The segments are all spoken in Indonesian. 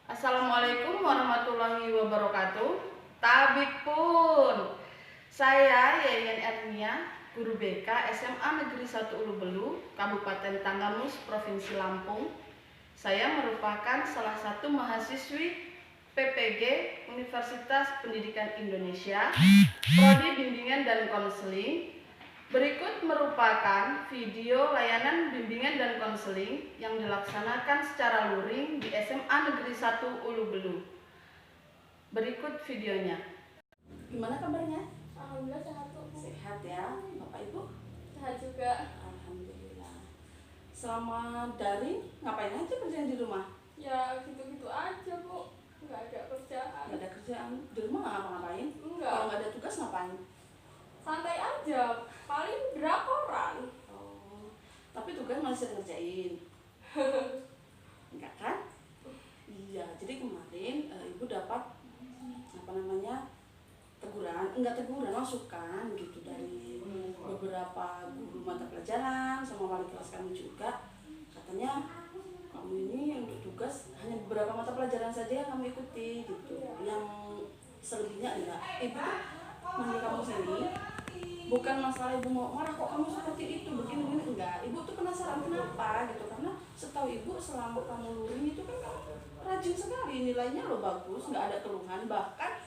Assalamualaikum warahmatullahi wabarakatuh. Tabik pun. Saya Yayan Ernia, guru BK SMA Negeri 1 Ulubelu, Kabupaten Tanggamus, Provinsi Lampung. Saya merupakan salah satu mahasiswi PPG Universitas Pendidikan Indonesia, Prodi Bimbingan dan Konseling. Berikut merupakan video layanan bimbingan dan konseling yang dilaksanakan secara luring di SMA Negeri 1 Ulubelu. Berikut videonya. Gimana kabarnya? Alhamdulillah sehat tuh. Sehat ya, Bapak Ibu? Sehat juga. Alhamdulillah. Selama daring ngapain aja kerjaan di rumah? Ya gitu-gitu aja Bu. Nggak ada kerjaan. Nggak ada kerjaan di rumah, nggak ngapa-ngapain? Enggak. Kalau nggak ada tugas ngapain? Santai aja. Paling drakoran. Oh, tapi tugas masih ngerjain. Enggak kan? Iya, jadi kemarin Ibu dapat teguran, masukan gitu dari beberapa guru mata pelajaran sama wali kelas kami juga. Katanya kamu ini untuk tugas hanya beberapa mata pelajaran saja yang kamu ikuti gitu. Yang selebihnya enggak. Ibu manggil kamu sini bukan masalah Ibu mau marah kok kamu seperti itu begini enggak. Ibu tuh penasaran kenapa gitu, karena setahu Ibu selama kamu luring itu kan kamu rajin sekali, nilainya lo bagus, nggak ada keluhan, bahkan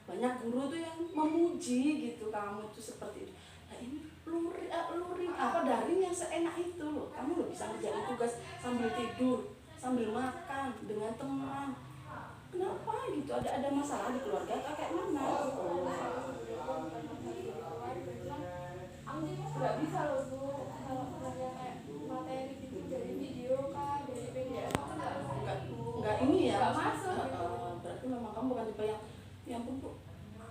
banyak guru tuh yang memuji gitu kamu tuh seperti itu. Nah ini luring daring yang seenak itu loh, kamu lo bisa ngerjain tugas sambil tidur, sambil makan dengan teman. Kenapa gitu? Ada masalah di keluarga atau kayak mana? Nggak bisa loh Bu. Kalau misalnya kayak materi gitu dari video kan, dari PDF itu nggak ini ya? Nggak masuk. Berarti memang kamu bukan tipe yang pupuk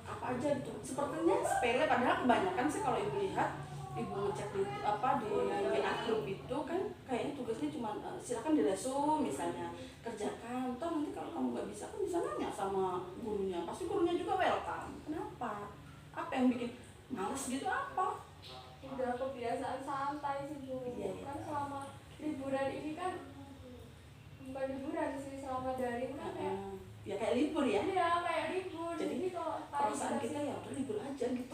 apa aja gitu. Sepertinya sepele, padahal kebanyakan sih kalau Ibu lihat, Ibu ngecek di WA group itu kan kayaknya tugasnya cuma silakan diresum misalnya, kerjakan. Toh nanti kalau kamu nggak bisa kan bisa nanya sama gurunya, pasti gurunya juga welcome. Kenapa? Apa yang bikin males gitu apa? udah kebiasaan santai sih Bu. Iya. Kan selama liburan ini kan bukan liburan sih, selama daring kan ya kayak libur ya. Iya kayak libur. Jadi kalau perasaan kita ya udah libur aja gitu.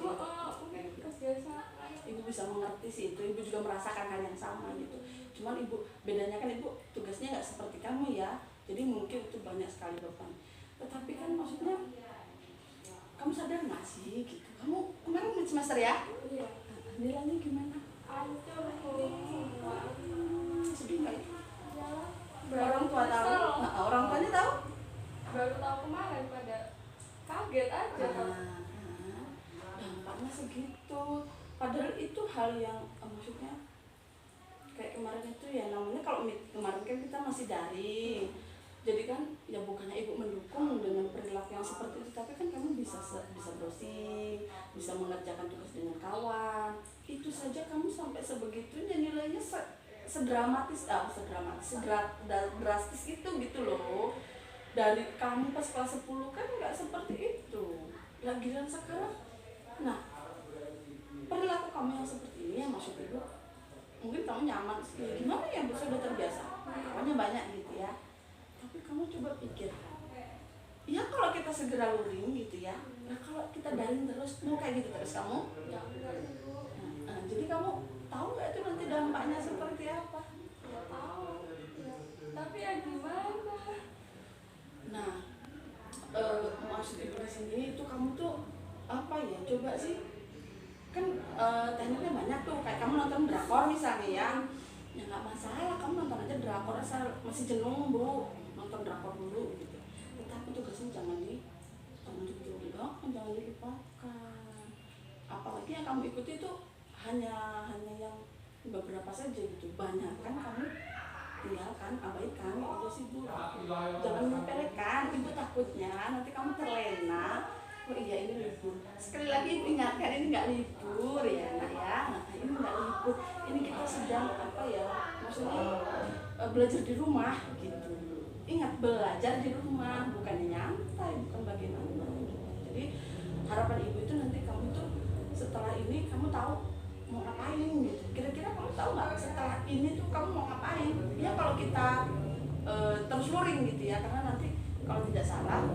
Mungkin kebiasaan. Ibu bisa mengerti sih itu, Ibu juga merasakan hal yang sama gitu. Cuman Ibu bedanya kan Ibu tugasnya nggak seperti kamu ya, jadi mungkin itu banyak sekali beban. Tetapi kan maksudnya kamu sadar nggak sih gitu, kamu kemarin semester ya? Iya. Nilainya gimana? Hancur Sedih nggak itu? Ya, Orang tua tahu? Orang tuanya tahu? Baru tahu kemarin, pada kaget aja. Dampaknya segitu. Padahal itu hal yang maksudnya kayak kemarin itu ya, namanya kalau kemarin kan kita masih daring. Jadi kan ya bukannya Ibu mendukung dengan perilaku yang seperti itu, tapi kan kamu bisa browsing, bisa mengerjakan tugas dengan kawan. Itu saja kamu sampai sebegitunya nilainya sedrastis itu gitu loh. Dari kamu pas kelas 10 kan nggak seperti itu. Lagian sekarang, nah perilaku kamu yang seperti ini ya maksud Ibu, mungkin kamu nyaman sih, gimana ya sudah terbiasa, kawannya banyak gitu ya. Tapi kamu coba pikir, ya kalau kita segera luring gitu ya, nah kalau kita daring terus, mau kayak gitu terus kamu? Ya, Jadi kamu tahu nggak itu nanti dampaknya seperti apa? ya tahu. Ya. Tapi ya gimana? Nah, maksud Ibu di sini itu kamu tuh apa ya? Coba sih, kan tekniknya banyak tuh, kayak kamu nonton drakor misalnya ya nggak masalah, kamu nonton aja drakor asal masih jenuh Bu, nonton drakor dulu gitu. Tetapi tugasnya jangan dilupakan, jangan dilupakan. Apalagi yang kamu ikuti itu hanya yang beberapa saja gitu, banyak kan kamu tinggalkan, abaikan, itu sih Bu. Jangan menyepelekan, Ibu takutnya nanti kamu terlena. Oh iya ini libur. Sekali lagi Ibu ingatkan, ini nggak libur ya Nak ya. Nah, ini nggak libur. Ini kita sedang maksudnya belajar di rumah gitu. Ingat, belajar di rumah, bukan nyantai, bukan bagaimana. Jadi harapan Ibu itu nanti kamu tuh setelah ini kamu tahu mau ngapain gitu. Kira-kira kamu tahu nggak setelah ini tuh kamu mau ngapain? Ya kalau kita terus luring gitu ya, karena nanti kalau tidak salah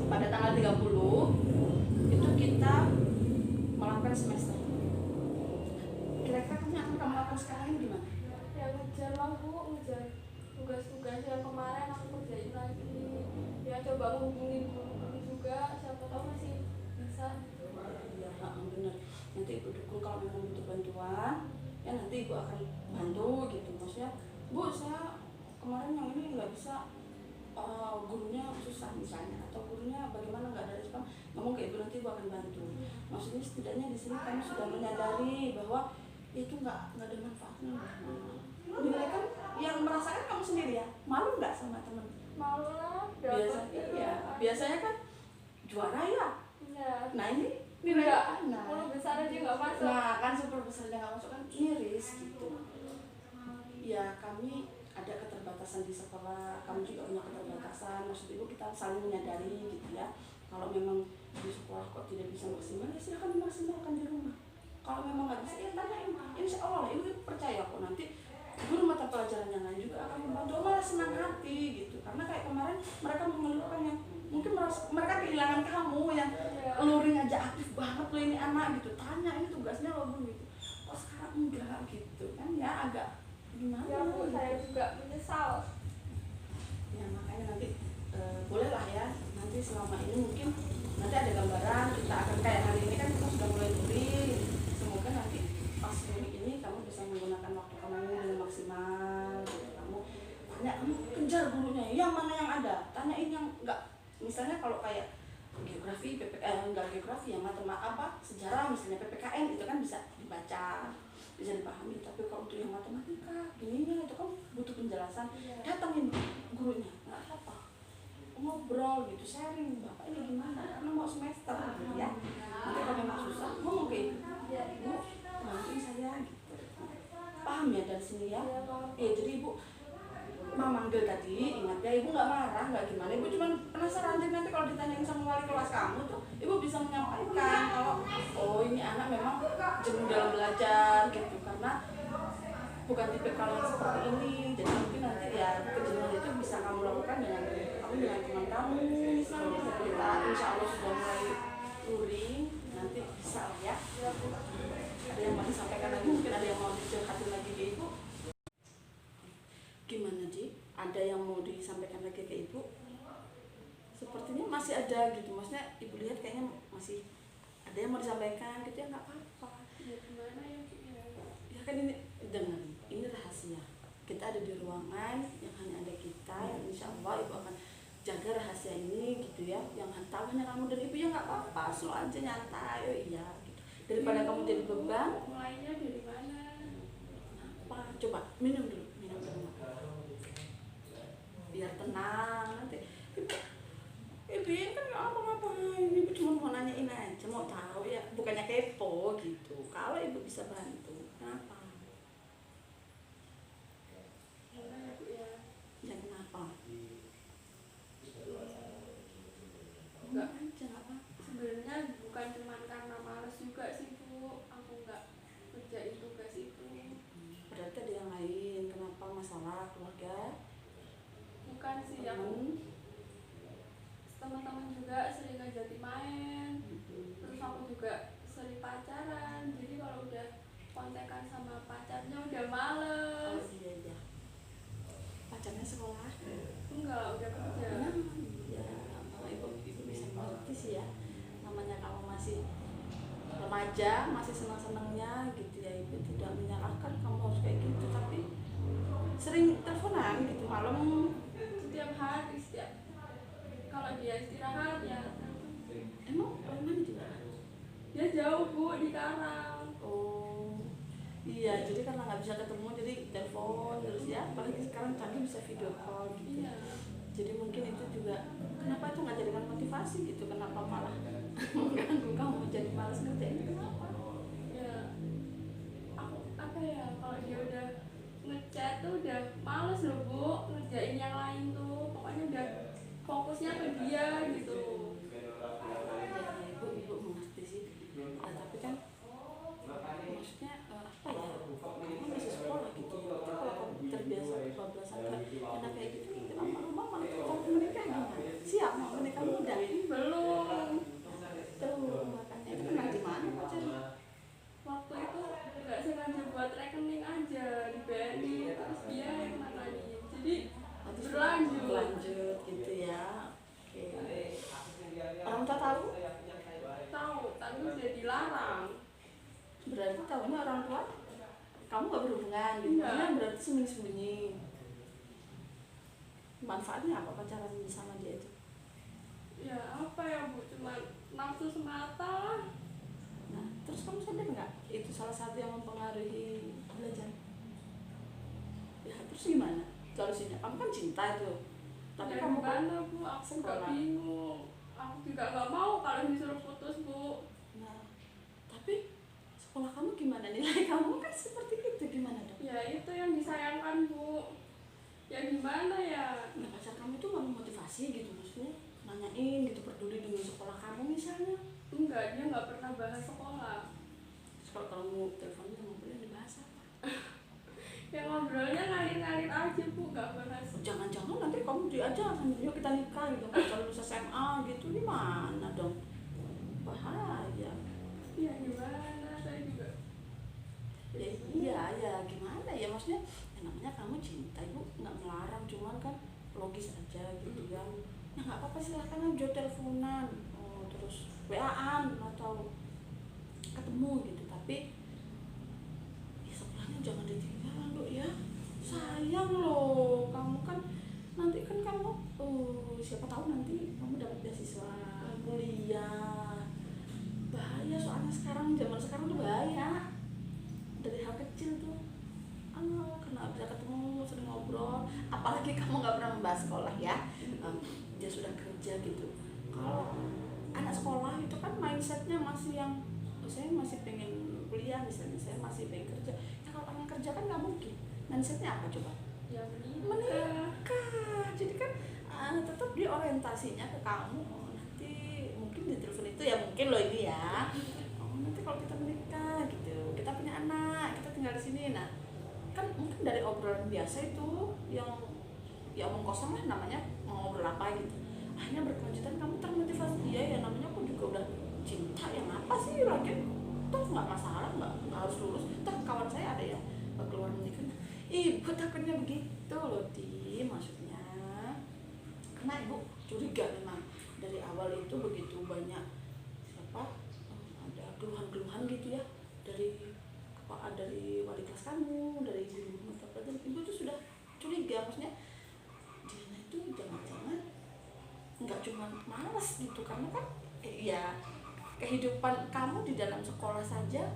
pada tanggal 30 itu kita melakukan semester. Kira-kira kamu yang akan kamu lakukan sekarang ini gimana? Ya ngejar lah Bu, ngejar tugas-tugas yang kemarin aku kerjain lagi. Ya coba menghubungi guru juga, siapa tahu masih bisa. Ya benar. Nanti ibu dukung kalau memang butuh bantuan, ya nanti ibu akan bantu gitu. Maksudnya, Bu saya kemarin yang ini nggak bisa, gurunya susah misalnya, atau gurunya bagaimana nggak ada respon, ngomong ke ibu, nanti ibu akan bantu. Maksudnya setidaknya di sini kamu sudah menyadari bahwa itu nggak ada manfaatnya. Nilai kan yang merasakan kamu sendiri ya, malu nggak sama teman? Malu lah, biasanya kan juara ya. Iya. Nah ini nilai sepuluh besar aja nggak masuk. Nah kan 10 besar aja nggak masuk kan miris gitu. Ya kami ada keterbatasan di sekolah, kamu juga punya keterbatasan. Maksud ibu kita saling menyadari gitu ya. Kalau memang di sekolah kok tidak bisa maksimal, ya silahkan dimaksimalkan di rumah. Kalau memang nggak bisa, ya tanyain. Insya Allah ibu percaya kok nanti guru mata pelajaran yang lain juga akan membantu, malah senang hati gitu. Karena kayak kemarin mereka mengeluhkan yang mungkin mereka kehilangan kamu yang luring aja aktif banget loh ini anak gitu. Tanya ini tugasnya loh Bu gitu. Oh sekarang enggak gitu kan ya, agak gimana? Ya Bu, saya juga menyesal. Ya makanya nanti boleh lah ya, nanti selama ini mungkin nanti ada gambaran, kita akan kayak hari ini kan kita sudah mulai luring. Semoga nanti pas luring ini kamu bisa menggunakan waktu kamu dengan maksimal gitu. Kamu tanya, kamu kejar gurunya yang mana yang ada, tanyain yang enggak. Misalnya kalau kayak geografi, enggak geografi ya, matematika, sejarah misalnya, PPKN itu kan bisa dibaca, bisa dipahami. Tapi kalau untuk yang matematika, gini itu kan butuh penjelasan. Datangin gurunya, nggak apa-apa, ngobrol gitu, sharing, bapak ini gimana, karena mau semester gitu ya. Nanti kalau memang susah, ngomong ke ibu, Bu, bantuin saya gitu. Paham ya dari sini ya? Jadi ibu manggil tadi, ingat ya, ibu nggak marah, nggak gimana, ibu cuma penasaran aja. Nanti kalau ditanyain sama wali kelas kamu tuh, ibu bisa menyampaikan kalau oh ini anak memang jenuh dalam belajar gitu, karena bukan tipikal yang seperti ini. Jadi mungkin nanti ya kejenuhan itu bisa kamu lakukan dengan teman kamu misalnya. Kita insya Allah sudah mulai luring, nanti bisa lah ya. Ada yang mau disampaikan lagi, mungkin ada yang mau dicurhatin lagi ke ibu. Gimana Ji? Ada yang mau disampaikan lagi ke ibu? Sepertinya masih ada gitu, maksudnya ibu lihat kayaknya masih ada yang mau disampaikan gitu ya, nggak apa-apa. Ya gimana ya? Ya kan ini dengar, ini rahasia. Kita ada di ruangan yang hanya ada kita, yang insya Allah ibu akan jaga rahasia ini gitu ya. Yang tahu hanya kamu dan ibu, ya nggak apa-apa, slow aja, nyantai, oh iya gitu. Daripada kamu jadi beban. Mulainya dari mana? Apa? Coba minum dulu. Biar tenang nanti. Ibu ini kan nggak apa-ngapain, ibu cuma mau nanyain aja, mau tahu ya, bukannya kepo gitu. Kalau ibu bisa bantu, kenapa? Ya kenapa? Enggak aja, nggak apa. Sebenarnya bukan cuma karena malas juga sih Bu, aku nggak kerjain tugas itu. Berarti ada yang lain, kenapa? Masalah keluarga? Bukan sih, aku teman-teman juga sering ngajakin main, terus aku juga sering pacaran. Jadi kalau udah kontekan sama pacarnya udah males. Oh iya. Pacarnya sekolah? Enggak, udah kerja. Ya, ibu bisa mengerti sih ya. Namanya kamu masih remaja, masih senang-senangnya gitu ya, ibu tidak menyalahkan kamu harus kayak gitu. Tapi sering teleponan gitu malam. Setiap hari, kalau dia istirahat ya. Emang mana juga? Dia jauh Bu, di Karang. Oh iya, jadi karena nggak bisa ketemu jadi telepon terus ya. Apalagi sekarang canggih bisa video call gitu. Iya. Jadi mungkin itu juga kenapa itu nggak jadikan motivasi gitu, kenapa malah mengganggu kamu jadi malas ngerjain, kenapa? Ya aku apa ya, kalau dia udah ngechat tuh udah males loh Bu, ngerjain yang lain tuh. Pokoknya udah fokusnya ke dia gitu. Ya, ibu mengerti sih. Nah, tapi kan maksudnya apa ya, kamu masih sekolah gitu ya. Tapi kalau kamu terbiasa kebablasan karena kayak gitu, nanti lama-lama malah mereka gimana? kamu nggak berhubungan gitu. Enggak. Maksudnya berarti sembunyi-sembunyi. Manfaatnya apa pacaran sama dia itu? Ya apa ya Bu, cuma nafsu semata lah. Nah, terus kamu sadar nggak itu salah satu yang mempengaruhi belajar? Ya, terus gimana solusinya? Kamu kan cinta itu, tapi Ya kamu kan gimana Bu, aku nggak sekolah. bingung. Aku juga nggak mau kalau disuruh putus Bu. Nah, tapi sekolah kamu gimana? Nilai kamu kan seperti itu, gimana dong? Ya itu yang disayangkan Bu. Ya gimana ya? Nah, pacar kamu itu nggak memotivasi gitu, maksudnya nanyain gitu, peduli dengan sekolah kamu misalnya. Enggak, dia nggak pernah bahas sekolah. Terus kalau kamu teleponnya ngobrolnya dibahas apa? Ya ngobrolnya ngalir-ngalir aja Bu, nggak bahas. Jangan-jangan nanti kamu diajak, yuk kita nikah gitu, kalau lulus SMA gitu, gimana dong? Bahaya. Ya gimana, saya juga. Ya iya, ya gimana ya, maksudnya ya namanya kamu cinta, ibu nggak melarang, cuman kan logis aja gitu ya. Ya nggak apa-apa, silahkan aja teleponan, terus WA-an atau ketemu gitu, tapi ya sekolahnya jangan ditinggal loh ya, sayang loh. Kamu kan nanti kan kamu siapa tahu nanti kamu dapat beasiswa kuliah. Bahaya soalnya sekarang, zaman sekarang tuh bahaya dari hal kecil tuh. Karena bisa ketemu, sering ngobrol, apalagi kamu nggak pernah membahas sekolah ya. Dia sudah kerja gitu. Kalau anak sekolah itu kan mindsetnya masih yang saya masih pengen kuliah misalnya, saya masih pengen kerja. Ya kalau orang kerja kan nggak mungkin. Mindsetnya apa coba? Ya menikah. Jadi kan tetap dia orientasinya ke kamu. Nanti mungkin di telepon itu ya mungkin loh ini ya. Nanti kalau kita menikah gitu, kita punya anak, kita tinggal di sini. Nah, kan mungkin dari obrolan biasa itu yang ya omong kosong lah namanya, mau ngobrol apa gitu. Akhirnya berkelanjutan kamu termotivasi, dia ya namanya aku juga udah cinta, yang apa sih lagi, toh nggak masalah, nggak harus lulus. Toh kawan saya ada yang keluar menikah, ibu takutnya begitu loh Di, maksudnya karena ibu curiga memang dari awal itu begitu banyak ada keluhan-keluhan gitu ya dari wali kelas kamu, dari guru mata pelajaran, ibu tuh sudah curiga, maksudnya dia itu jangan-jangan nggak cuma malas gitu, karena kan ya kehidupan kamu di dalam sekolah saja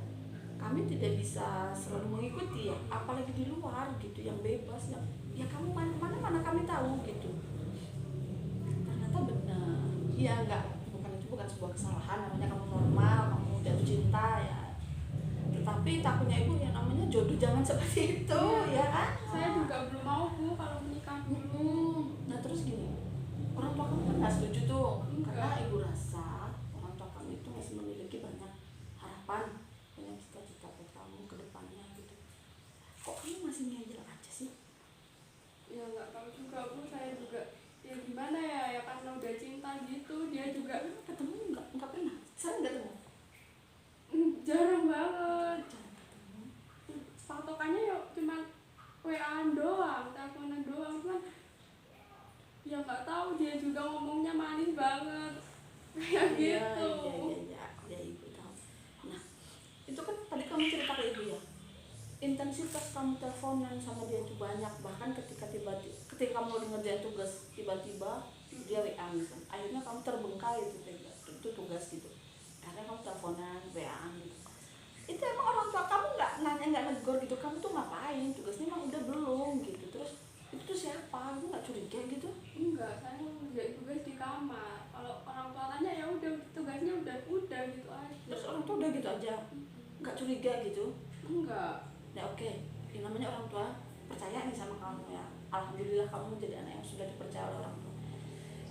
kami tidak bisa selalu mengikuti ya, apalagi di luar gitu yang bebas, yang ya kamu mana kami tahu gitu. Ternyata benar ya, bukan sebuah kesalahan, namanya kamu normal, kamu jatuh cinta ya, tetapi takutnya ibu yang namanya jodoh jangan seperti itu ya kan. Saya juga belum mau Bu kalau menikah dulu. Nah terus gini, orang tua kamu kan nggak setuju tuh, karena ibu rasa orang tua kamu itu masih memiliki banyak harapan, banyak cita-cita buat kamu ke depannya gitu. Kok kamu masih ngeyel aja sih? Ya nggak tahu juga Bu, saya juga ya gimana ya karena udah cinta gitu. Dia juga Ketemu nggak pernah, sering nggak ketemu? jarang banget. Jarang ketemu. Patokannya ya cuma WA-an doang, teleponan doang, cuman ya nggak tahu, dia juga ngomongnya manis banget kayak gitu. Ya ibu tahu. Nah itu kan tadi kamu cerita ke ibu ya, intensitas kamu teleponan sama dia itu banyak, bahkan ketika kamu udah ngerjain tugas tiba-tiba dia WA misalnya, akhirnya kamu terbengkalai itu tugas gitu, akhirnya kamu teleponan WA gitu. Itu emang orang tua kamu nggak nanya, nggak negor gitu, kamu tuh ngapain, tugasnya emang udah belum gitu, terus itu tuh siapa, kamu nggak curiga gitu? Enggak, saya ngerjain tugas di kamar. Kalau orang tua tanya ya udah, tugasnya udah gitu aja. Terus orang tua udah gitu aja, nggak curiga gitu? Enggak. Ya oke, yang namanya orang tua percaya nih sama kamu ya, alhamdulillah kamu jadi anak yang sudah dipercaya oleh orang tua.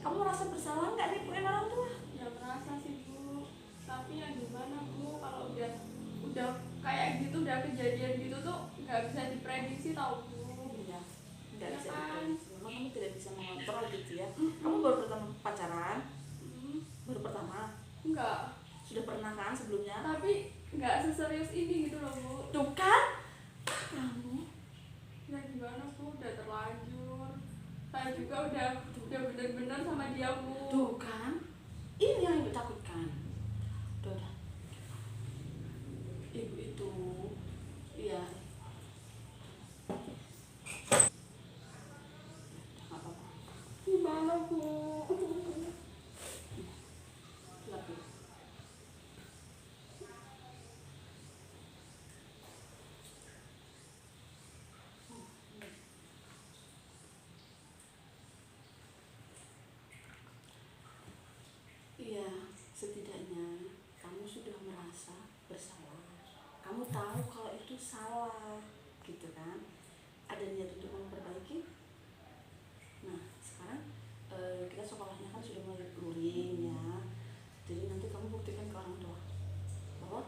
Kamu merasa bersalah nggak nih punya orang tua? Ya merasa sih Bu, tapi ya gimana Bu, kalau udah kayak gitu, udah kejadian gitu tuh nggak bisa diprediksi tau Bu. Iya, nggak Ya bisa kan? diprediksi. Memang kamu tidak bisa mengontrol gitu ya. Kamu baru pertama pacaran, baru pertama, Enggak, sudah pernah kan sebelumnya? tapi nggak seserius ini gitu loh Bu. Tuh kan, kamu Ya gimana Bu, udah terlanjur. Saya juga udah bener-bener sama dia Bu. tuh kan, ini yang ibu takutkan. Udah. Ibu itu, ya sudah merasa bersalah, kamu tahu kalau itu salah gitu kan, ada niat untuk memperbaiki. Nah sekarang kita sekolahnya kan sudah mulai luring ya, jadi nanti kamu buktikan ke orang tua bahwa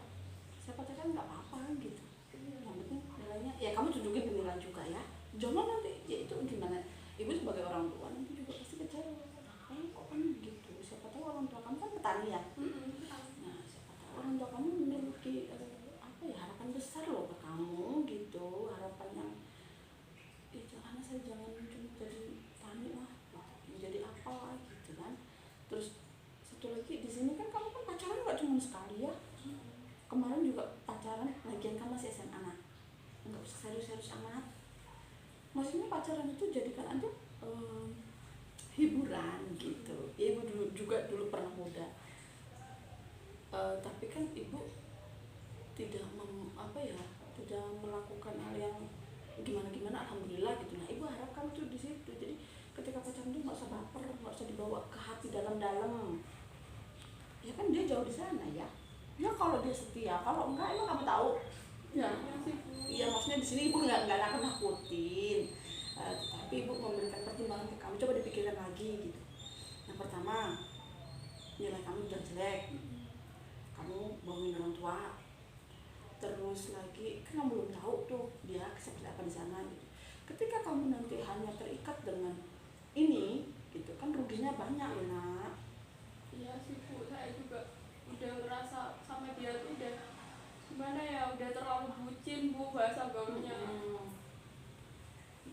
saya pacaran nggak apa-apa gitu, yang penting nilainya ya kamu tunjukin penilaian juga ya, jangan nanti ya itu gimana, ibu sebagai orang tua nanti juga pasti kecewa, kok kan gitu, siapa tahu orang tua kamu kan petani ya. Nah siapa tahu orang tua kamu memiliki apa ya, harapan besar loh ke kamu gitu, harapan yang ya jangan, saya jangan cuma jadi tani lah gitu, jadi apa lah gitu kan. Terus satu lagi di sini kan kamu kan pacaran nggak cuma sekali ya, kemarin juga pacaran, lagian kan masih SMA, nah nggak usah serius-serius amat, maksudnya pacaran itu jadikan aja hiburan gitu ya. Ibu dulu pernah muda, tapi kan ibu tidak tidak melakukan hal yang gimana alhamdulillah gitu. Nah ibu harapkan tuh di situ, jadi ketika pacaran tuh nggak usah baper, nggak usah dibawa ke hati dalam-dalam ya kan, dia jauh di sana ya. Ya kalau dia setia, kalau enggak emang kamu tahu ya. Iya maksudnya di sini ibu nggak nakut-nakutin, tetapi ibu memberikan pertimbangan ke kamu, coba dipikirkan lagi gitu. Yang pertama, nilai kamu udah jelek, kamu bohongin orang tua, terus lagi kan kamu belum tahu tuh dia seperti apa di sana gitu. Ketika kamu nanti hanya terikat dengan ini gitu kan, ruginya banyak loh nak. Iya sih Bu, saya juga udah ngerasa sama dia tuh udah gimana ya, udah terlalu bucin Bu bahasa gaulnya.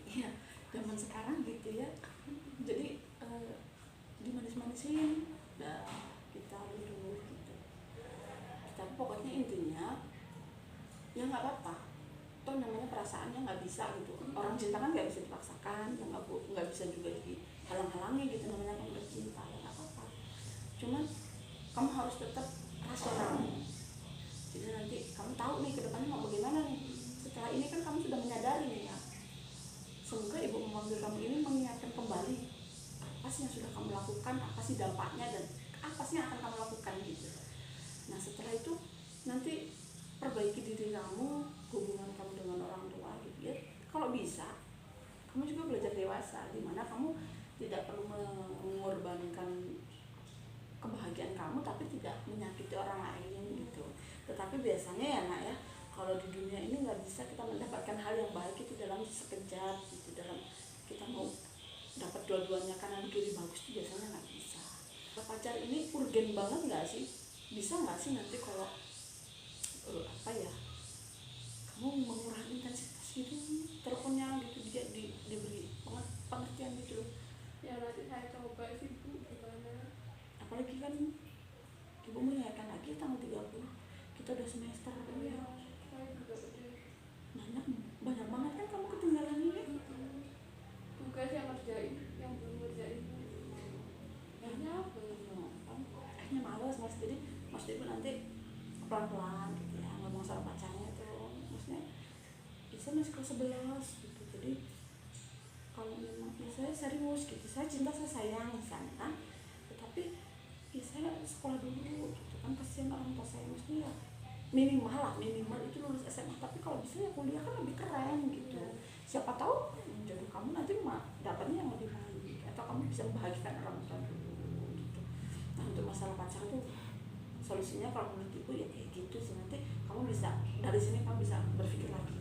Iya, zaman sekarang gitu ya. Jadi dimanis-manisin, udah kita dulu gitu. Kita pokoknya intinya ya nggak apa-apa. Toh namanya perasaannya nggak bisa gitu. Orang cinta kan nggak bisa dipaksakan, ya nggak bisa juga dihalang-halangi gitu, namanya kan udah cinta ya nggak apa-apa. Cuman kamu harus tetap rasional. Jadi nanti kamu tahu nih ke depannya mau bagaimana nih. Setelah ini kan kamu sudah menyadari nih ya. Semoga ibu memanggil kamu ini mengingatkan kembali apa sih yang sudah kamu lakukan, apa sih dampaknya, dan apa sih yang akan kamu lakukan gitu. Nah setelah itu nanti perbaiki diri kamu, hubungan kamu dengan orang tua gitu ya. Kalau bisa kamu juga belajar dewasa, dimana kamu tidak perlu mengorbankan kebahagiaan kamu tapi tidak menyakiti orang lain gitu. Tetapi biasanya ya nak ya, kalau di dunia ini nggak bisa kita mendapatkan hal yang baik itu dalam sekejap gitu, dalam kita mau dapat dua-duanya kanan kiri bagus itu biasanya nggak bisa. Pacar ini urgen banget nggak sih? Bisa nggak sih nanti kalau apa ya, kamu mengurangi intensitas gitu teleponnya gitu, dia diberi pengertian gitu loh. Ya nanti saya coba sih Bu gimana. Apalagi kan ibu mengingatkan lagi tanggal 30 kita udah semester Ya saya juga udah banyak banget kan kamu ketinggalan ini. tugas yang ngerjain, yang belum ngerjain banyak Akhirnya males mas, jadi maksud ibu nanti pelan-pelan gitu ya ngomong sama pacarnya tuh, maksudnya ya saya masih kelas 11 gitu, jadi kalau memang ya saya serius gitu, saya cinta, saya sayang misalnya kan, tetapi ya saya sekolah dulu gitu kan, kasihan orang tua saya, maksudnya ya minimal itu lulus SMA, tapi kalau bisa ya kuliah kan lebih keren gitu. Siapa tahu jodoh kamu nanti dapatnya yang lebih baik, atau kamu bisa membahagiakan orang tua dulu gitu. Nah untuk masalah pacar tuh solusinya kalau menurut ibu ya kayak gitu sih, nanti kamu bisa dari sini kamu bisa berpikir lagi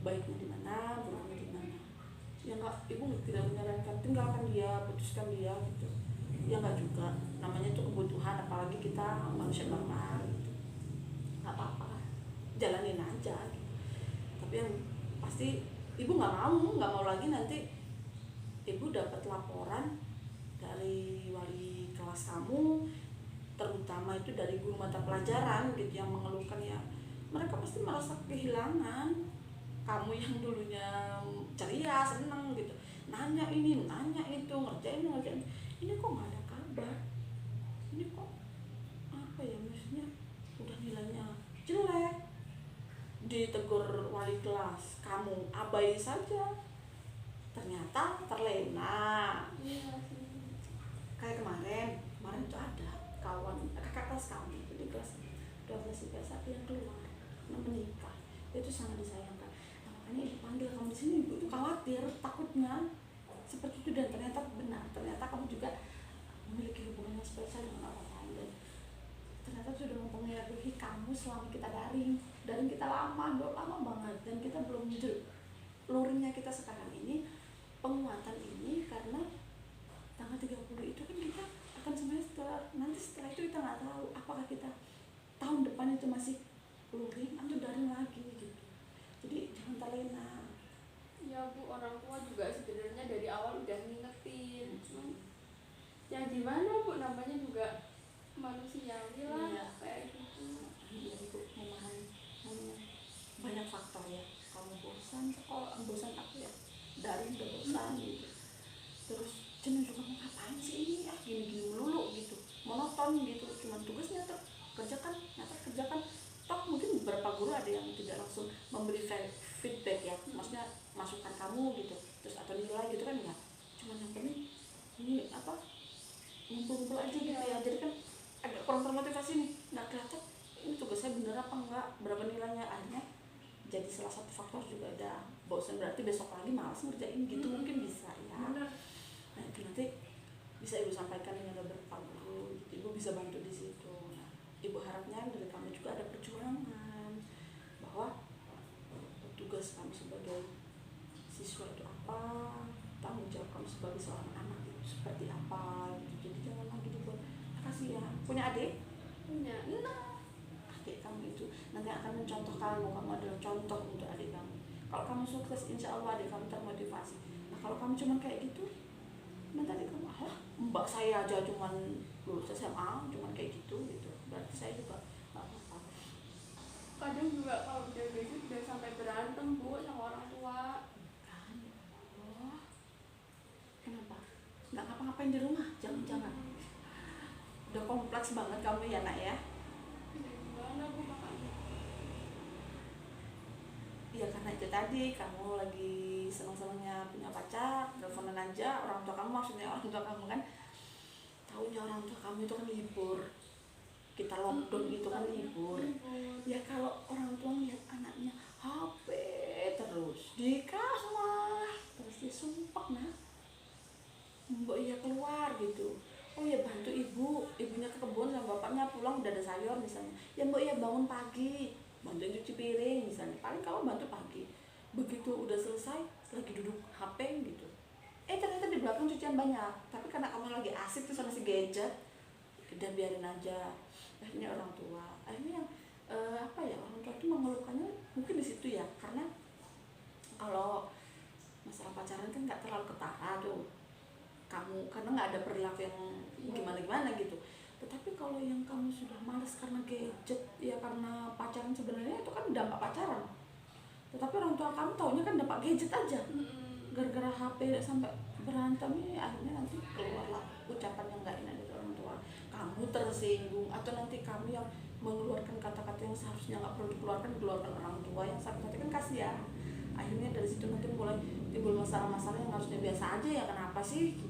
baiknya di mana, buruknya di mana. Ya enggak, ibu tidak menyarankan tinggalkan dia, putuskan dia gitu. Ya enggak juga, namanya itu kebutuhan, apalagi kita manusia normal gitu. Enggak apa-apa, jalanin aja gitu. Tapi yang pasti ibu nggak mau lagi nanti ibu dapat laporan dari wali kelas kamu, terutama itu dari guru mata pelajaran gitu, yang mengeluhkan ya mereka pasti merasa kehilangan kamu yang dulunya ceria, seneng gitu, nanya ini nanya itu, ngerjain ini kok nggak ada kabar, ini kok apa ya, maksudnya udah nilainya jelek, ditegur wali kelas kamu abai saja, ternyata terlena. Iya sih. Kayak kemarin itu ada kawan kakak kelas kami itu di kelas 12 IPS satu yang keluar karena menikah, itu sangat disayangkan. Nah, makanya ibu panggil kamu di sini, ibu itu khawatir takutnya seperti itu, dan ternyata benar, ternyata kamu juga memiliki hubungan yang spesial dengan orang lain, dan ternyata sudah mempengaruhi kamu selama kita daring kita lama banget, dan kita belum luringnya kita sekarang ini, penguatan ini karena tanggal 30 itu kan kita akan semester, nanti setelah itu kita nggak tahu apakah kita tahun depan itu masih luring atau daring lagi gitu. Jadi jangan terlena. Ya Bu, orang tua juga sebenarnya dari awal udah ngingetin, cuman ya gimana Bu, namanya juga manusiawi lah. Iya. Kayak gitu. Iya ibu memahami, banyak faktor ya, kamu bosan sekolah, bosan aku ya daring udah bosan gitu, terus jenuh juga, mau ngapain sih ini ya, gini melulu gitu, monoton gitu, cuman tugasnya kerjakan toh mungkin beberapa guru ada yang tidak langsung memberi feedback ya, maksudnya masukan kamu gitu terus atau nilai gitu kan, enggak, cuman yang penting ini apa, ngumpul-ngumpul aja gitu ya, jadi kan agak kurang termotivasi nih, nggak kelihatan ini tugasnya bener apa enggak, berapa nilainya, akhirnya jadi salah satu faktor juga ada bosan, berarti besok lagi malas ngerjain gitu, mungkin bisa ya. Nah itu nanti bisa ibu sampaikan dengan beberapa guru, ibu bisa bantu di situ. Nah, ibu harapnya dari kamu juga ada perjuangan bahwa tugas kamu sebagai siswa itu apa, tanggung jawab kamu sebagai seorang anak itu seperti apa gitu. Jadi jangan lagi dibuat kasihan. Punya adik? Punya. Nah, adik kamu itu nanti akan mencontoh kamu adalah contoh untuk adik kamu. Kalau kamu sukses, insya Allah adik kamu termotivasi. Nah kalau kamu cuma kayak gitu, nanti adik kamu, mbak saya aja cuman lulus SMA cuman kayak gitu, berarti saya juga nggak apa-apa. Kadang juga kalau udah gitu udah sampai berantem Bu sama orang tua. Kan ya Allah, kenapa nggak ngapa-ngapain di rumah, jangan udah kompleks banget kamu ya nak ya. Gimana Bu makanya? Ya karena itu tadi kamu lagi senang-senangnya punya pacar, teleponan aja orang tua kamu, maksudnya orang tua kamu kan, taunya orang tua kamu itu kan libur, kita lockdown itu kan libur. Ya kalau orang tua ngeliat anaknya HP terus dikas mah terus dia sumpah nah, mbak iya keluar gitu, oh ya bantu ibunya ke kebun sama bapaknya, pulang udah ada sayur misalnya, ya mbak iya bangun pagi bantuin cuci piring misalnya, paling kamu bantu pagi, begitu udah selesai lagi duduk HP gitu, ternyata di belakang cucian banyak, tapi karena kamu lagi asik tuh sama si gadget, udah biarin aja. Akhirnya orang tua, akhirnya yang orang tua tuh mengeluhkannya mungkin di situ ya, karena kalau masalah pacaran kan nggak terlalu ketara tuh kamu, karena nggak ada perilaku yang gimana gitu. Tetapi kalau yang kamu sudah malas karena gadget ya, karena pacaran sebenarnya itu kan dampak pacaran, tetapi orang tua kamu taunya kan dampak gadget aja, gara-gara HP sampai berantem ini, akhirnya nanti keluarlah ucapan yang nggak enak dari orang tua, kamu tersinggung, atau nanti kamu yang mengeluarkan kata-kata yang seharusnya nggak perlu dikeluarkan orang tua yang sakit hati kan, kasihan. Akhirnya dari situ nanti mulai timbul masalah-masalah yang harusnya biasa aja ya, kenapa sih?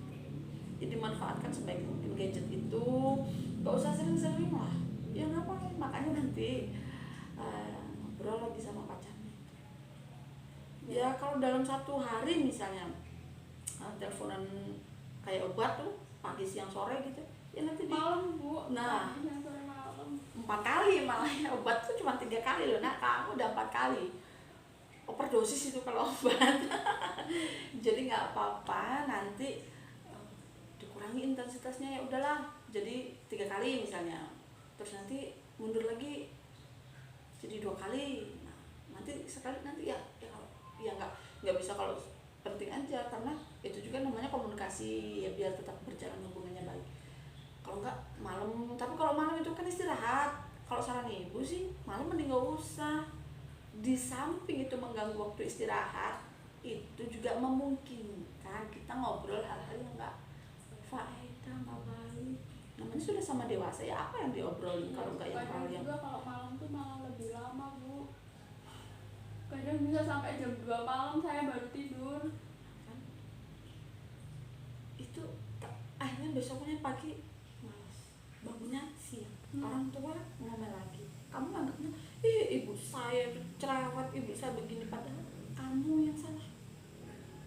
Jadi manfaatkan sebaik mungkin gadget itu, gak usah sering-sering lah ya, ngapain, makanya nanti ngobrol lagi sama pacarnya ya. Kalau dalam satu hari misalnya teleponan kayak obat tuh pagi siang sore gitu ya, nanti malam Bu, nah siang sore malam 4 kali malah ya, obat tuh cuma 3 kali loh, nah kamu udah 4 kali overdosis itu kalau obat. Jadi nggak apa-apa, nanti dikurangi intensitasnya, ya udahlah jadi 3 kali misalnya, terus nanti mundur lagi jadi 2 kali, nah nanti sekali nanti ya nggak bisa, kalau penting aja, karena itu juga namanya komunikasi ya, biar tetap berjalan hubungannya baik. Kalau nggak malam, tapi kalau malam itu kan istirahat, kalau saran ibu sih malam mending nggak usah, di samping itu mengganggu waktu istirahat, itu juga memungkinkan kita ngobrol hal-hal yang nggak faedah, nggak baik. Namanya sudah sama dewasa ya, apa yang diobrolin kalau nggak yang hal kadang yang juga kalau malam tuh malah lebih lama Bu, kadang bisa sampai jam 2 malam saya baru tidur kan? Itu akhirnya besoknya pagi malas. bangunnya siang, orang tua ngomel lagi, kamu anggapnya ih ibu saya tuh cerewet, ibu saya begini, padahal kamu yang salah.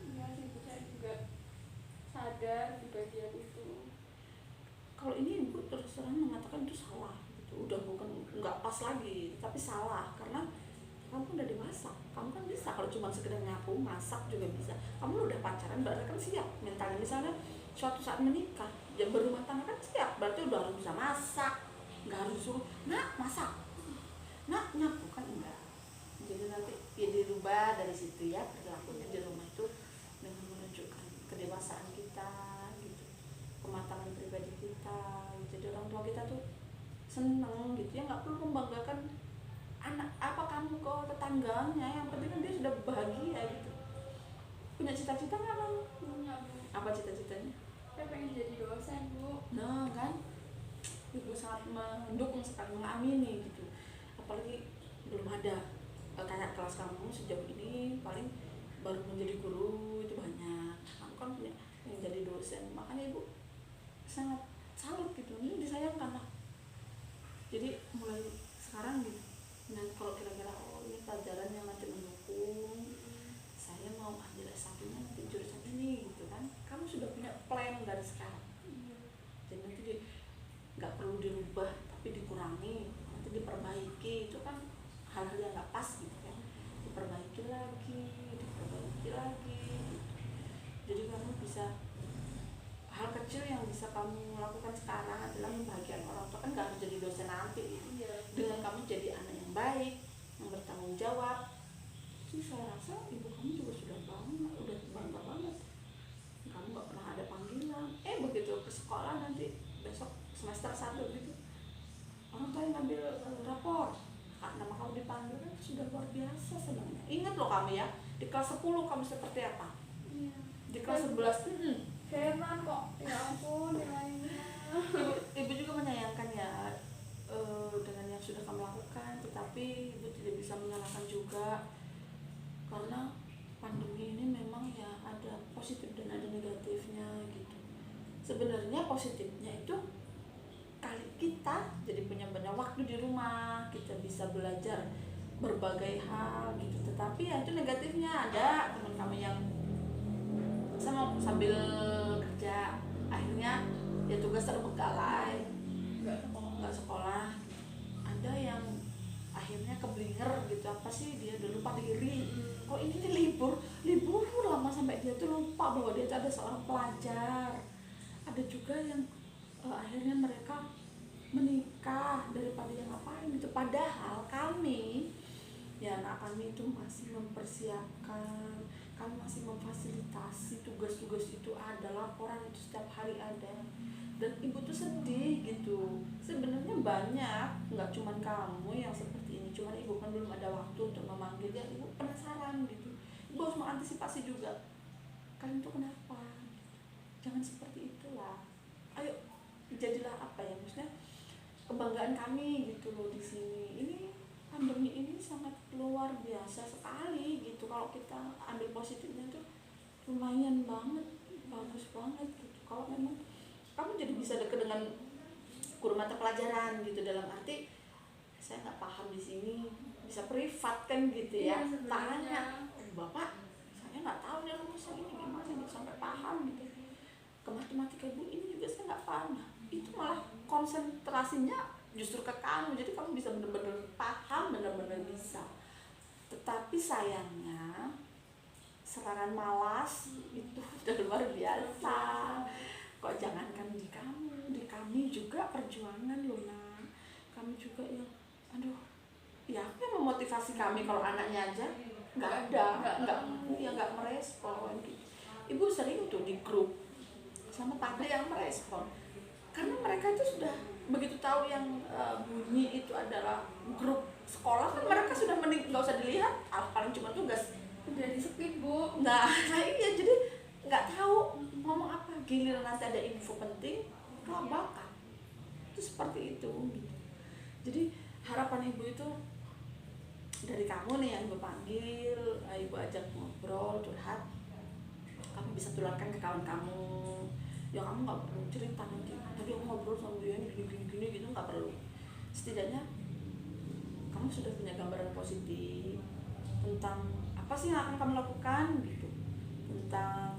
Iya sih Bu, saya juga sadar di bagian itu. Kalau ini ibu terus terang mengatakan itu salah gitu, udah bukan nggak pas lagi tapi salah, karena kamu udah dewasa, kamu kan bisa kalau cuma sekedar nyapu masak juga bisa. Kamu udah pacaran berarti kan siap mentalnya, misalnya suatu saat menikah ya berumah tangga kan siap, berarti udah harus bisa masak, nggak harus suruh nak masak, nak nyapu, kan enggak. Jadi nanti ya dirubah dari situ ya perilakunya di rumah itu dengan menunjukkan kedewasaan kita gitu, kematangan pribadi kita gitu. Jadi orang tua kita tuh seneng gitu ya, nggak perlu membanggakan anak apa kamu ke tetangganya, yang penting kan dia sudah bahagia gitu. Punya cita-cita nggak kamu? Punya Bu, Apa cita-citanya? saya pengen jadi dosen Bu. Nah kan ibu sangat mendukung sekali, mengamini gitu. Apalagi belum ada kayak kelas kamu sejauh ini, paling baru menjadi guru itu banyak, kamu kan punya yang jadi dosen, makanya ibu sangat salut gitu, ini disayangkan lah. Jadi mulai sekarang gitu, dan kalau kira-kira oh ini pelajaran yang nanti mendukung saya mau ambil S1-nya nanti jurusan ini gitu kan, kamu sudah punya plan dari sekarang. Jadi nanti nggak perlu dirubah tapi dikurangi, nanti diperbaiki, itu kan hal-hal yang nggak pas gitu kan, diperbaiki lagi gitu. Jadi kamu bisa, hal kecil yang bisa kamu lakukan sekarang adalah membahagiakan orang tua, kan nggak harus jadi dosen nanti gitu. Dengan kamu jadi anak yang baik, yang bertanggung jawab, sih saya rasa ibu kamu juga sudah bangga, udah bangga banget. Kamu nggak pernah ada panggilan, begitu ke sekolah nanti besok semester 1 gitu, orang tua yang ngambil rapor, nama kamu dipanggil, kan sudah luar biasa senangnya. Ingat loh kamu ya, di kelas 10 kamu seperti apa, Iya. di kelas 11 Heran kok, ya ampun nilainya. ibu juga menyayangkan ya dengan yang sudah kamu lakukan, tetapi ibu tidak bisa menyalahkan juga, karena pandemi ini memang ya ada positif dan ada negatifnya gitu. Sebenarnya positifnya itu kali kita jadi punya banyak waktu di rumah, kita bisa belajar berbagai hal gitu. Tetapi ya itu negatifnya, ada teman kamu yang sama sambil kerja akhirnya ya tugas terbengkalai, nggak sekolah. Ada yang akhirnya keblinger gitu, apa sih dia udah lupa diri, kok ini nih libur lama sampai dia tuh lupa bahwa dia tuh ada seorang pelajar. Ada juga yang akhirnya mereka menikah daripada yang ngapain gitu, padahal kami ya anak kami itu masih mempersiapkan, kami masih memfasilitasi tugas-tugas itu, ada laporan itu setiap hari ada. Dan ibu tuh sedih gitu, sebenarnya banyak, nggak cuman kamu yang seperti ini, cuman ibu kan belum ada waktu untuk memanggil dia. Ibu penasaran gitu, ibu harus mengantisipasi juga, kalian tuh kenapa, jangan seperti itulah, ayo jadilah apa ya, maksudnya kebanggaan kami gitu loh di sini. Ini pandemi ini sangat luar biasa sekali gitu, kalau kita ambil positifnya tuh lumayan banget, bagus banget gitu. Kalau memang kamu jadi bisa dekat dengan guru mata pelajaran gitu, dalam arti saya nggak paham di sini, bisa privat kan gitu ya, tanya bapak saya nggak tahu nih rumusnya ini gimana nih sampai paham gitu, ke matematika ibu ini juga saya nggak paham. Nah, itu malah konsentrasinya justru ke kamu, jadi kamu bisa benar-benar paham, benar-benar bisa. Tetapi sayangnya serangan malas itu udah luar biasa. Kok jangankan di kamu, di kami juga perjuangan loh nak. Kami juga yang aduh, ya apa yang memotivasi kami kalau anaknya aja nggak ada, nggak merespon gitu. Ibu sering tuh di grup sama tante yang merespon, karena mereka itu sudah begitu tahu yang bunyi itu adalah grup sekolah, kan mereka sudah mending nggak usah dilihat, paling cuma tugas Udah di skip Bu. nah iya, jadi nggak tahu ngomong apa, giliran nanti ada info penting kelabakan, itu seperti itu gitu. Jadi harapan ibu itu dari kamu nih yang ibu panggil, ibu ajak ngobrol, curhat, kamu bisa tularkan ke kawan kamu, ya kamu nggak perlu cerita nanti tadi aku ngobrol sama dia gini gitu, nggak perlu. Setidaknya kamu sudah punya gambaran positif tentang apa sih yang akan kamu lakukan gitu, tentang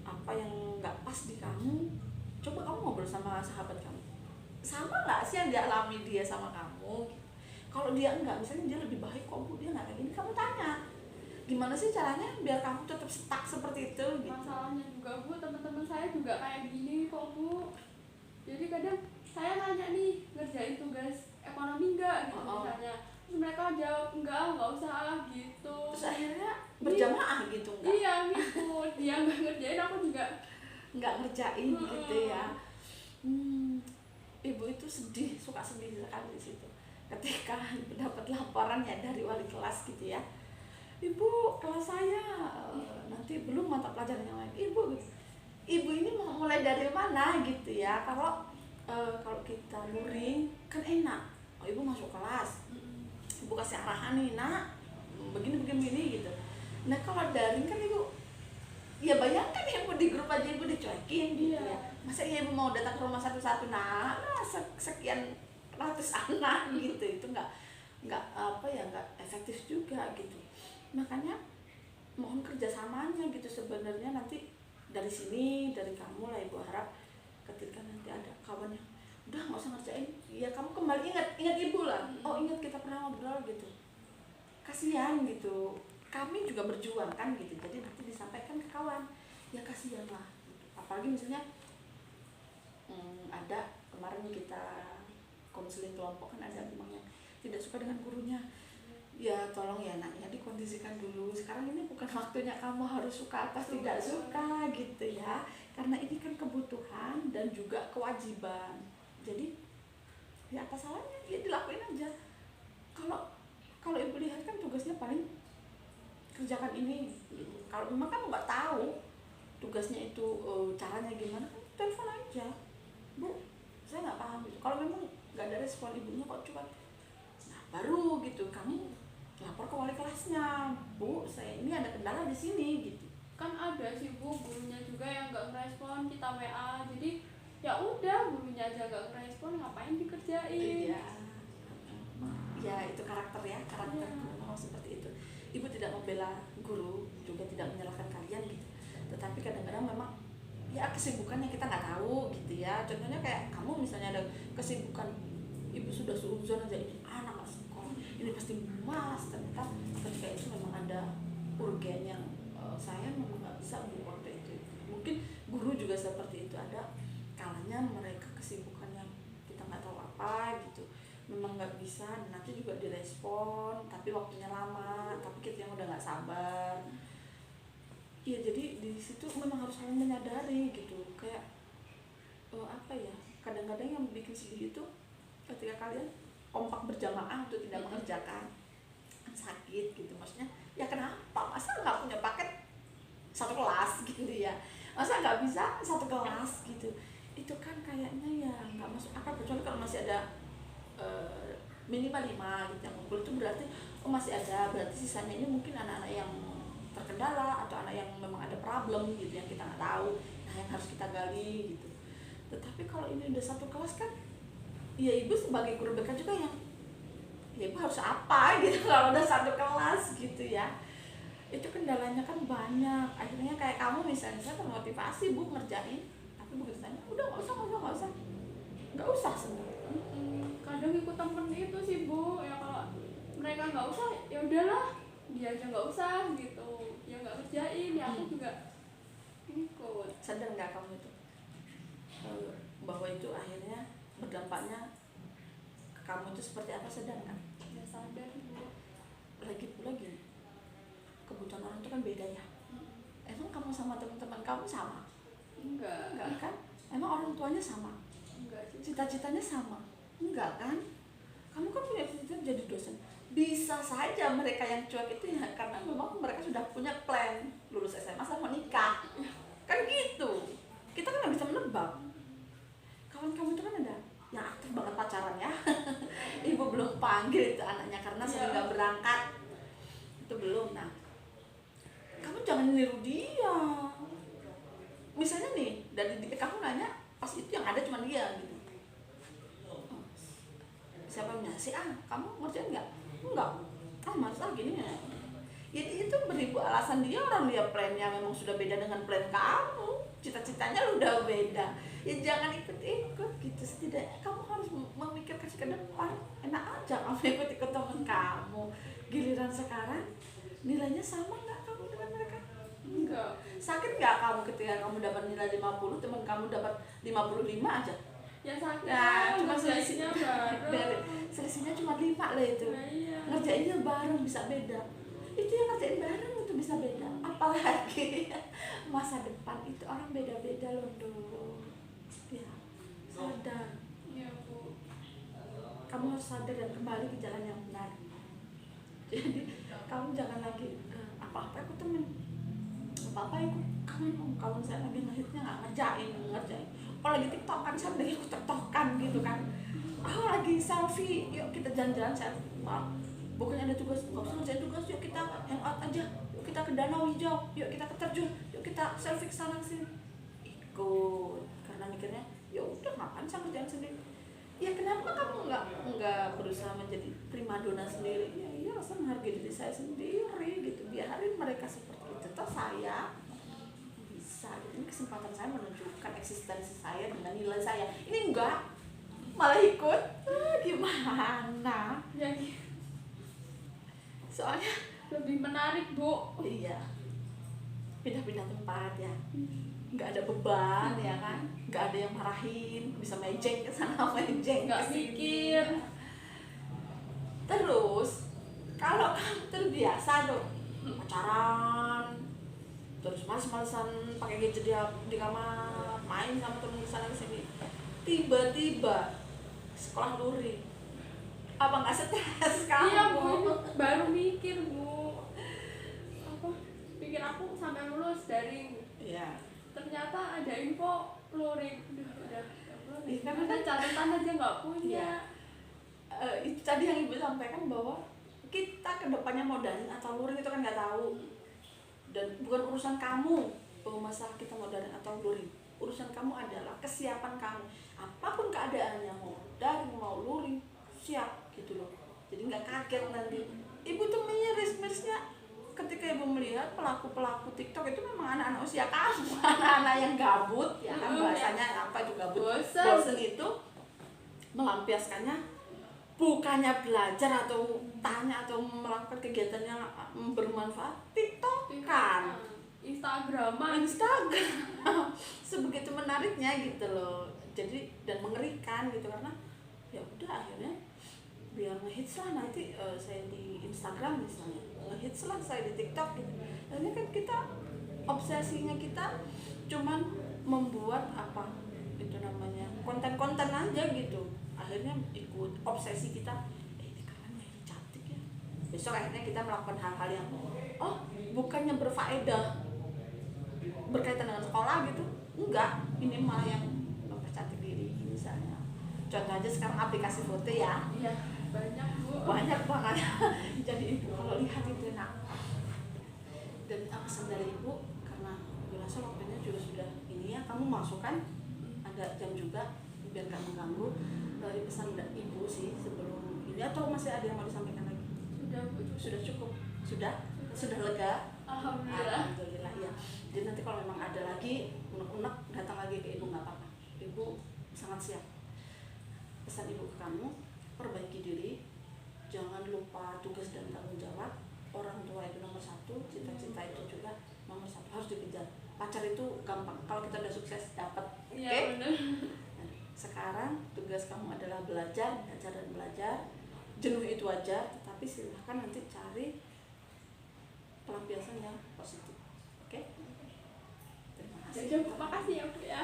apa yang nggak pas di kamu. Coba kamu ngobrol sama sahabat kamu, sama nggak sih yang dialami dia sama kamu. Kalau dia enggak, misalnya dia lebih baik kok Bu, dia nggak kayak gini, kamu tanya gimana sih caranya biar kamu tetap stuck seperti itu gitu. Masalahnya juga Bu, teman-teman saya juga kayak gini kok Bu. Jadi kadang saya nanya nih, ngerjain tugas ekonomi enggak gitu misalnya, terus mereka jawab nggak usah gitu. Terus akhirnya berjamaah gitu enggak? Iya gitu, dia nggak ngerjain, aku juga nggak ngerjain gitu ya. Ibu itu suka sedih sekali di situ ketika dapat laporan ya dari wali kelas gitu ya, Ibu kelas saya nanti belum mata pelajaran yang lain. Ibu ini mau mulai dari mana gitu ya. Kalau kita luring kan enak, ibu masuk kelas, ibu kasih arahan nih nak, begini gitu. Nah kalau daring kan ibu, ya bayangkan ibu di grup aja ibu dicuekin gitu ya. Masa ibu mau datang ke rumah satu-satu nah sekian ratus anak gitu, itu nggak efektif juga gitu. Makanya mohon kerjasamanya gitu sebenarnya. Nanti dari sini, dari kamu lah ibu harap ketika nanti ada kawan yang udah nggak usah ngerjain, ya kamu kembali ingat ibu lah. Oh ingat kita pernah ngobrol gitu, kasihan gitu, kami juga berjuang kan gitu. Jadi nanti disampaikan ke kawan, ya kasihan lah gitu. Apalagi misalnya ada kemarin kita konseling kelompok kan, ada memang yang tidak suka dengan gurunya. Ya tolong ya anaknya dikondisikan dulu, sekarang ini bukan waktunya kamu harus suka atau tidak suka gitu ya, karena ini kan kebutuhan dan juga kewajiban. Jadi ya apa salahnya, ya dilakuin aja. Kalau ibu lihat kan tugasnya paling kerjakan ini gitu. Kalau memang kamu nggak tahu tugasnya itu caranya gimana, kan telepon aja, Bu saya nggak paham gitu. Kalau memang nggak ada respon ibunya kok coba, nah baru gitu kamu lapor ke wali kelasnya, Bu saya ini ada kendala di sini gitu. Kan ada sih Bu, gurunya juga yang nggak ngerespon kita WA, jadi ya udah gurunya aja nggak ngerespon, ngapain dikerjain. Ya itu karakter ya, karakter mau seperti itu. Ibu tidak membela guru, juga tidak menyalahkan kalian gitu, tetapi kadang-kadang memang ya kesibukan yang kita nggak tahu gitu ya. Contohnya kayak kamu misalnya ada kesibukan, ibu sudah suruh aja ini anak sekolah ini pasti malas, ternyata ketika itu memang ada urgen yang saya memang nggak bisa Bu waktu itu. Mungkin guru juga seperti itu, ada kalanya mereka kesibukan yang kita nggak tahu apa gitu, memang nggak bisa, nanti juga direspon tapi waktunya lama, tapi kita yang udah nggak sabar. Ya jadi di situ memang harus saling menyadari gitu, kayak apa ya, kadang-kadang yang bikin sedih itu ketika kalian kompak berjamaah untuk tidak mengerjakan, kan sakit gitu. Maksudnya ya kenapa, masa nggak punya paket satu kelas gitu ya, masa nggak bisa satu kelas gitu, itu kan kayaknya ya nggak masuk akal. Kecuali kalau masih ada minimal 5 gitu yang ngumpul, itu berarti masih ada, berarti sisanya ini mungkin anak-anak yang terkendala atau anak yang memang ada problem gitu yang kita nggak tahu, nah yang harus kita gali gitu. Tetapi kalau ini udah satu kelas kan, ya ibu sebagai guru BK juga yang ya ibu harus apa gitu kalau udah satu kelas gitu ya. Itu kendalanya kan banyak. Akhirnya kayak kamu misalnya, saya termotivasi Bu ngerjain, tapi begitu tanya udah nggak usah sebenarnya. Kadang ikut temen itu sih Bu, ya kalau mereka nggak usah ya udahlah dia aja nggak usah gitu, ya nggak kerjain, ya aku juga ikut. Sadar nggak kamu itu bahwa itu akhirnya berdampaknya ke kamu itu seperti apa, sadar kan? Ya sadar Bu. Lagi pula gini, kebutuhan orang itu kan beda ya. Emang kamu sama teman-teman kamu sama? Enggak kan? Emang orang tuanya sama? Enggak sih. Cita-citanya sama? Enggak kan? Kamu kan punya cita-cita jadi dosen. Bisa saja mereka yang cuek itu ya karena memang mereka sudah punya plan lulus SMA sama nikah, kan gitu. Kita kan nggak bisa menebak. Kawan kamu itu kan ada yang aktif banget pacaran ya. Ibu belum panggil itu anaknya karena sering nggak berangkat, itu belum. Nah kamu jangan niru dia. Misalnya nih Dan kamu nanya pas itu yang ada cuma dia gitu. Siapa yang nanya? Si A, kamu ngerjain nggak? Enggak. Masa gini ya? Itu beribu alasan dia, orang dia plannya memang sudah beda dengan plan kamu, cita-citanya lu udah beda. Ya jangan ikut-ikut gitu, setidaknya kamu harus memikirkan ke depan. Enak aja kamu ikut-ikut teman kamu, giliran sekarang nilainya sama nggak kamu dengan mereka? Enggak. Sakit nggak kamu ketika kamu dapat nilai 50, teman kamu dapat 55 aja? Ya sakit. Nah, cuma selisihnya bareng. Selisihnya cuma 5 lah itu. Nah, iya. Ngerjainnya bareng bisa beda. Itu yang ngerjain bareng itu bisa beda. Apalagi masa depan itu orang beda-beda loh, dong. Ya, sadar. Iya, Bu. Kamu harus sadar dan kembali ke jalan yang benar. Jadi kamu jangan lagi apa-apa ikut temen, apa-apa ikut kamu. Kalau misalnya lagi ngehitnya nggak ngerjain. Kalau lagi TikTok kan saya lagi ikut TikTokan gitu kan. Lagi selfie, yuk kita jalan-jalan selfie. Maaf, bukannya ada tugas, nggak usah ngerjain tugas, yuk kita hang out aja, yuk kita ke danau hijau, yuk kita ke terjun, yuk kita selfie kesana sini. Ikut, karena mikirnya ya udah ngapain saya ngerjain sendiri. Ya kenapa kamu nggak berusaha menjadi primadona sendiri? Ya iya, rasa menghargai diri saya sendiri gitu, biarin mereka seperti itu. Toh saya bisa gitu. Ini kesempatan saya menunjukkan eksistensi saya dengan nilai saya. Ini enggak, malah ikut. Gimana Ya, soalnya lebih menarik, Bu. iya, pindah-pindah tempat ya, nggak ada beban ya kan, nggak ada yang marahin, bisa mejeng ke sana mejeng Nggak ke sini. mikir. Terus kalau kamu terbiasa tuh pacaran, terus males-malesan pakai gadget di kamar, main sama temen kesana kesini, tiba-tiba sekolah luring, apa nggak stres kamu? Iya, Bu. Baru mikir, Bu. Apa? Pikir aku sampai lulus dari Iya. ternyata ada info luring. Udah Iya, karena kan catatan aja nggak punya. Itu tadi yang ibu sampaikan bahwa kita kedepannya mau daring atau luring itu kan nggak tahu, dan bukan urusan kamu bahwa masalah kita mau daring atau luring. Urusan kamu adalah kesiapan kamu, apapun keadaannya, mau daring mau luring, siap gitu loh. Jadi nggak kaget nanti. Ibu tuh miris-mirisnya ketika ibu melihat pelaku-pelaku TikTok itu memang anak-anak usia kamu, anak-anak yang gabut ya kan, bahasanya apa itu gabut, bosen itu melampiaskannya bukannya belajar atau tanya atau melakukan kegiatan yang bermanfaat, TikTok kan, Instagram. sebegitu menariknya gitu loh. Jadi dan mengerikan gitu, karena ya udah akhirnya biar ngehits lah nanti saya di Instagram misalnya, ngehits lah saya di TikTok gitu. Dan ini kan kita obsesinya kita cuman membuat apa itu namanya konten-konten aja gitu. Akhirnya ikut obsesi kita, ini keren ya, ini cantik ya. Besok akhirnya kita melakukan hal-hal yang bukannya berfaedah berkaitan dengan sekolah gitu, enggak, ini malah yang mempercantik diri misalnya. Contoh aja sekarang aplikasi foto ya. Iya, banyak, Bu. Banyak banget. Jadi ibu kalau lihat itu enak. Dan pesan dari ibu, karena biasa waktunya juga sudah ini ya, kamu masukkan ada jam juga biar nggak mengganggu. Dari pesan ibu sih sebelum ini, atau masih ada yang mau disampaikan lagi? Sudah, Bu. Sudah cukup, sudah lega. Alhamdulillah. Ya. Jadi nanti kalau memang ada lagi unek-unek, datang lagi ke ibu, nggak apa-apa. Ibu sangat siap. Pesan ibu ke kamu, perbaiki diri, jangan lupa tugas dan tanggung jawab. Orang tua itu nomor satu, cita-cita itu juga nomor satu, harus dikejar. Pacar itu gampang, kalau kita udah sukses dapat. Iya, Oke? benar. Nah, sekarang tugas kamu adalah belajar dan belajar. Jenuh itu wajar, tetapi silahkan nanti cari pelampiasan yang positif. Oke? Terima kasih. Terima kasih ya, Bu ya.